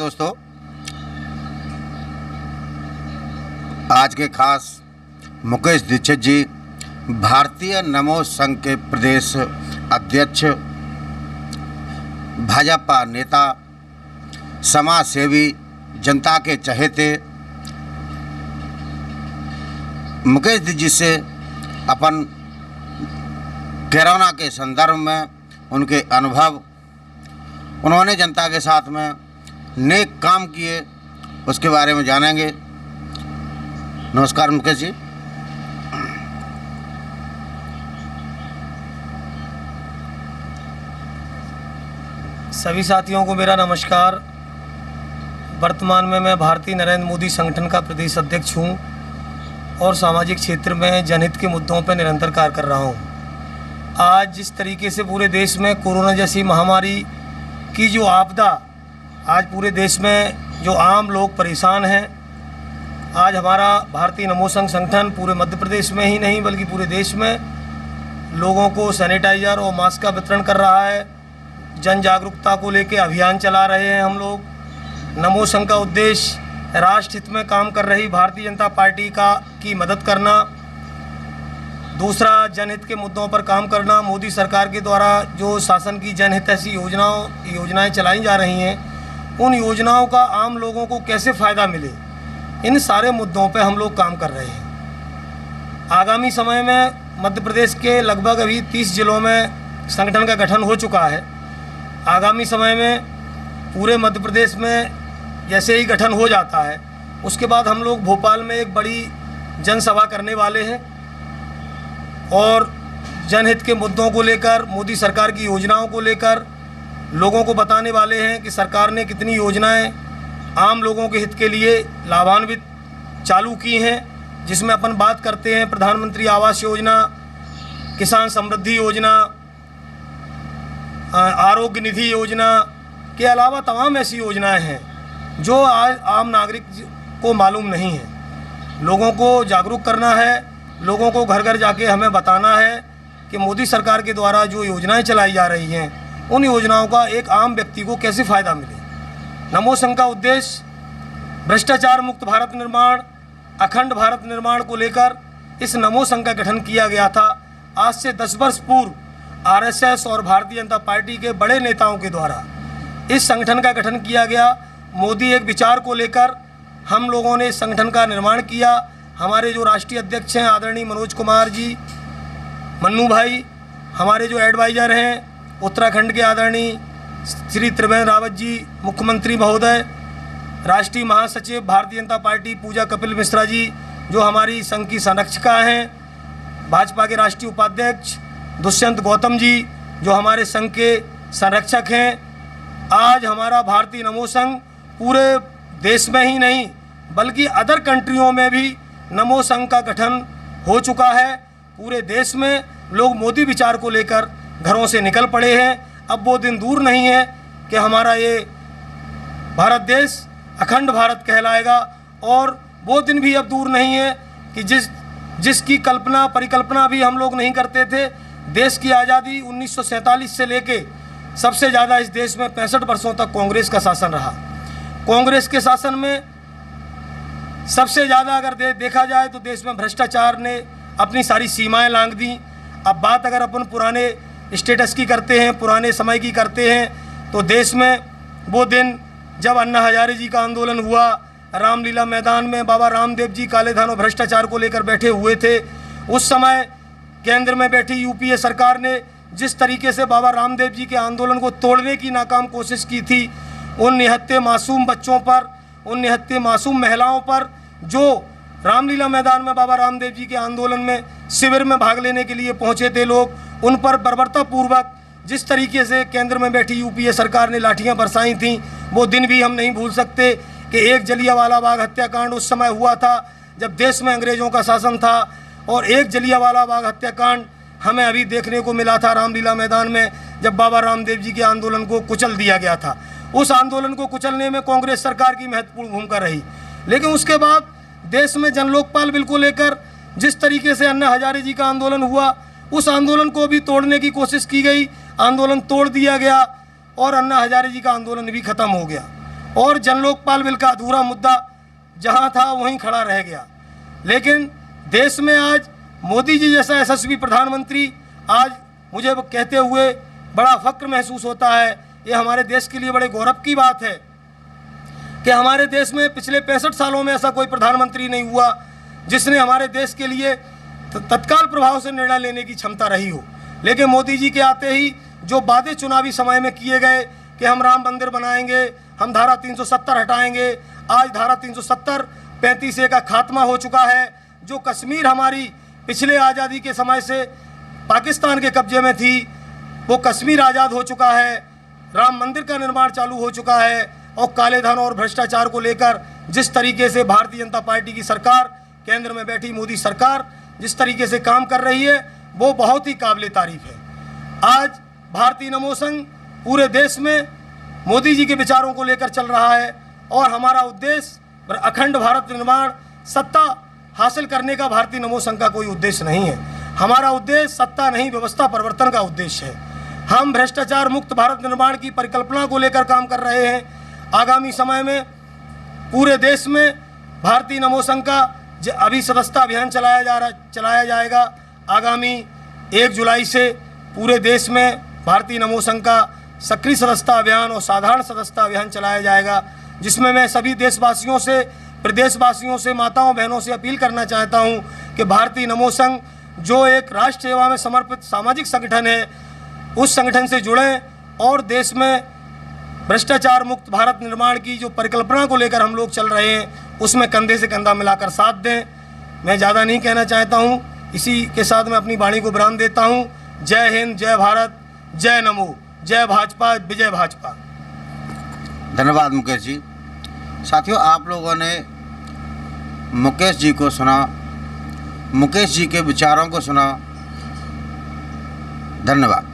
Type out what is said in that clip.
दोस्तों, आज के खास मुकेश दीक्षित जी भारतीय नमो संघ के प्रदेश अध्यक्ष, भाजपा नेता, समाज सेवी, जनता के चहेते मुकेश दीक्षित जी से अपन कोरोना के संदर्भ में उनके अनुभव, उन्होंने जनता के साथ में नेक काम किए, उसके बारे में जानेंगे। नमस्कार मुकेश जी। सभी साथियों को मेरा नमस्कार। वर्तमान में मैं भारतीय नरेंद्र मोदी संगठन का प्रदेश अध्यक्ष हूं और सामाजिक क्षेत्र में जनहित के मुद्दों पर निरंतर कार्य कर रहा हूं। आज जिस तरीके से पूरे देश में कोरोना जैसी महामारी की जो आपदा, आज पूरे देश में जो आम लोग परेशान हैं, आज हमारा भारतीय नमो संघ संगठन पूरे मध्य प्रदेश में ही नहीं बल्कि पूरे देश में लोगों को सैनिटाइज़र और मास्क का वितरण कर रहा है। जन जागरूकता को लेकर अभियान चला रहे हैं हम लोग। नमो संघ का उद्देश्य राष्ट्र हित में काम कर रही भारतीय जनता पार्टी की मदद करना, दूसरा जनहित के मुद्दों पर काम करना। मोदी सरकार के द्वारा जो शासन की जनहित ऐसी योजनाएं चलाई जा रही हैं, उन योजनाओं का आम लोगों को कैसे फ़ायदा मिले, इन सारे मुद्दों पर हम लोग काम कर रहे हैं। आगामी समय में मध्य प्रदेश के लगभग अभी 30 जिलों में संगठन का गठन हो चुका है। आगामी समय में पूरे मध्य प्रदेश में जैसे ही गठन हो जाता है, उसके बाद हम लोग भोपाल में एक बड़ी जनसभा करने वाले हैं और जनहित के मुद्दों को लेकर, मोदी सरकार की योजनाओं को लेकर लोगों को बताने वाले हैं कि सरकार ने कितनी योजनाएं आम लोगों के हित के लिए लाभान्वित चालू की हैं, जिसमें अपन बात करते हैं प्रधानमंत्री आवास योजना, किसान समृद्धि योजना, आरोग्य निधि योजना के अलावा तमाम ऐसी योजनाएं हैं जो आज आम नागरिक को मालूम नहीं है। लोगों को जागरूक करना है, लोगों को घर घर जाके हमें बताना है कि मोदी सरकार के द्वारा जो योजनाएं चलाई जा रही हैं, उन योजनाओं का एक आम व्यक्ति को कैसे फ़ायदा मिले। नमो संघ का उद्देश्य भ्रष्टाचार मुक्त भारत निर्माण, अखंड भारत निर्माण को लेकर इस नमो संघ का गठन किया गया था। आज से 10 वर्ष पूर्व आरएसएस और भारतीय जनता पार्टी के बड़े नेताओं के द्वारा इस संगठन का गठन किया गया। मोदी एक विचार को लेकर हम लोगों ने इस संगठन का निर्माण किया। हमारे जो राष्ट्रीय अध्यक्ष हैं आदरणीय मनोज कुमार जी, मन्नू भाई, हमारे जो एडवाइज़र हैं उत्तराखंड के आदरणीय श्री त्रिवेंद्र रावत जी, मुख्यमंत्री महोदय, राष्ट्रीय महासचिव भारतीय जनता पार्टी पूजा कपिल मिश्रा जी जो हमारी संघ की संरक्षिका हैं, भाजपा के राष्ट्रीय उपाध्यक्ष दुष्यंत गौतम जी जो हमारे संघ के संरक्षक हैं। आज हमारा भारतीय नमो संघ पूरे देश में ही नहीं बल्कि अदर कंट्रियों में भी नमो संघ का गठन हो चुका है। पूरे देश में लोग मोदी विचार को लेकर घरों से निकल पड़े हैं। अब वो दिन दूर नहीं है कि हमारा ये भारत देश अखंड भारत कहलाएगा, और वो दिन भी अब दूर नहीं है कि जिसकी परिकल्पना भी हम लोग नहीं करते थे। देश की आज़ादी 1947 से लेके सबसे ज़्यादा इस देश में 65 वर्षों तक कांग्रेस का शासन रहा। कांग्रेस के शासन में सबसे ज़्यादा अगर देखा जाए तो देश में भ्रष्टाचार ने अपनी सारी सीमाएं लांघ दी। अब बात अगर अपन पुराने स्टेटस की करते हैं, पुराने समय की करते हैं, तो देश में वो दिन जब अन्ना हजारे जी का आंदोलन हुआ, रामलीला मैदान में बाबा रामदेव जी काले धन और भ्रष्टाचार को लेकर बैठे हुए थे। उस समय केंद्र में बैठी यूपीए सरकार ने जिस तरीके से बाबा रामदेव जी के आंदोलन को तोड़ने की नाकाम कोशिश की थी, उन निहत्थे मासूम बच्चों पर, उन निहत्थे मासूम महिलाओं पर जो रामलीला मैदान में बाबा रामदेव जी के आंदोलन में शिविर में भाग लेने के लिए पहुंचे थे लोग, उन पर बर्बरतापूर्वक जिस तरीके से केंद्र में बैठी यूपीए सरकार ने लाठियां बरसाई थीं, वो दिन भी हम नहीं भूल सकते कि एक जलियांवाला बाग हत्याकांड उस समय हुआ था जब देश में अंग्रेज़ों का शासन था, और एक जलियांवाला बाग हत्याकांड हमें अभी देखने को मिला था रामलीला मैदान में जब बाबा रामदेव जी के आंदोलन को कुचल दिया गया था। उस आंदोलन को कुचलने में कांग्रेस सरकार की महत्वपूर्ण भूमिका रही। लेकिन उसके बाद देश में जन लोकपाल बिल को लेकर जिस तरीके से अन्ना हजारे जी का आंदोलन हुआ, उस आंदोलन को भी तोड़ने की कोशिश की गई, आंदोलन तोड़ दिया गया और अन्ना हजारे जी का आंदोलन भी ख़त्म हो गया। और जन लोकपाल बिल का अधूरा मुद्दा जहां था वहीं खड़ा रह गया। लेकिन देश में आज मोदी जी जैसा यशस्वी प्रधानमंत्री आज मुझे कहते हुए बड़ा फक्र महसूस होता है। ये हमारे देश के लिए बड़े गौरव की बात है कि हमारे देश में पिछले 65 सालों में ऐसा कोई प्रधानमंत्री नहीं हुआ जिसने हमारे देश के लिए तत्काल प्रभाव से निर्णय लेने की क्षमता रही हो। लेकिन मोदी जी के आते ही जो वादे चुनावी समय में किए गए कि हम राम मंदिर बनाएंगे, हम धारा 370 हटाएंगे, आज धारा 370 35A का खात्मा हो चुका है। जो कश्मीर हमारी पिछले आज़ादी के समय से पाकिस्तान के कब्जे में थी, वो कश्मीर आज़ाद हो चुका है। राम मंदिर का निर्माण चालू हो चुका है। और काले धन और भ्रष्टाचार को लेकर जिस तरीके से भारतीय जनता पार्टी की सरकार, केंद्र में बैठी मोदी सरकार जिस तरीके से काम कर रही है, वो बहुत ही काबिल तारीफ है। आज भारतीय नमो संघ पूरे देश में मोदी जी के विचारों को लेकर चल रहा है और हमारा उद्देश्य अखंड भारत निर्माण, सत्ता हासिल करने का भारतीय नमो संघ का कोई उद्देश्य नहीं है। हमारा उद्देश्य सत्ता नहीं, व्यवस्था परिवर्तन का उद्देश्य है। हम भ्रष्टाचार मुक्त भारत निर्माण की परिकल्पना को लेकर काम कर रहे हैं। आगामी समय में पूरे देश में भारतीय नमो संघ का अभी सदस्यता अभियान चलाया जाएगा। आगामी 1 जुलाई से पूरे देश में भारतीय नमो संघ का सक्रिय सदस्यता अभियान और साधारण सदस्यता अभियान चलाया जाएगा, जिसमें मैं सभी देशवासियों से, प्रदेशवासियों से, माताओं बहनों से अपील करना चाहता हूं कि भारतीय नमो संघ जो एक राष्ट्र सेवा में समर्पित सामाजिक संगठन है, उस संगठन से जुड़ें और देश में भ्रष्टाचार मुक्त भारत निर्माण की जो परिकल्पना को लेकर हम लोग चल रहे हैं उसमें कंधे से कंधा मिलाकर साथ दें। मैं ज़्यादा नहीं कहना चाहता हूं, इसी के साथ मैं अपनी वाणी को विराम देता हूं। जय हिंद, जय भारत, जय नमो, जय भाजपा, विजय भाजपा। धन्यवाद मुकेश जी। साथियों, आप लोगों ने मुकेश जी को सुना, मुकेश जी के विचारों को सुना। धन्यवाद।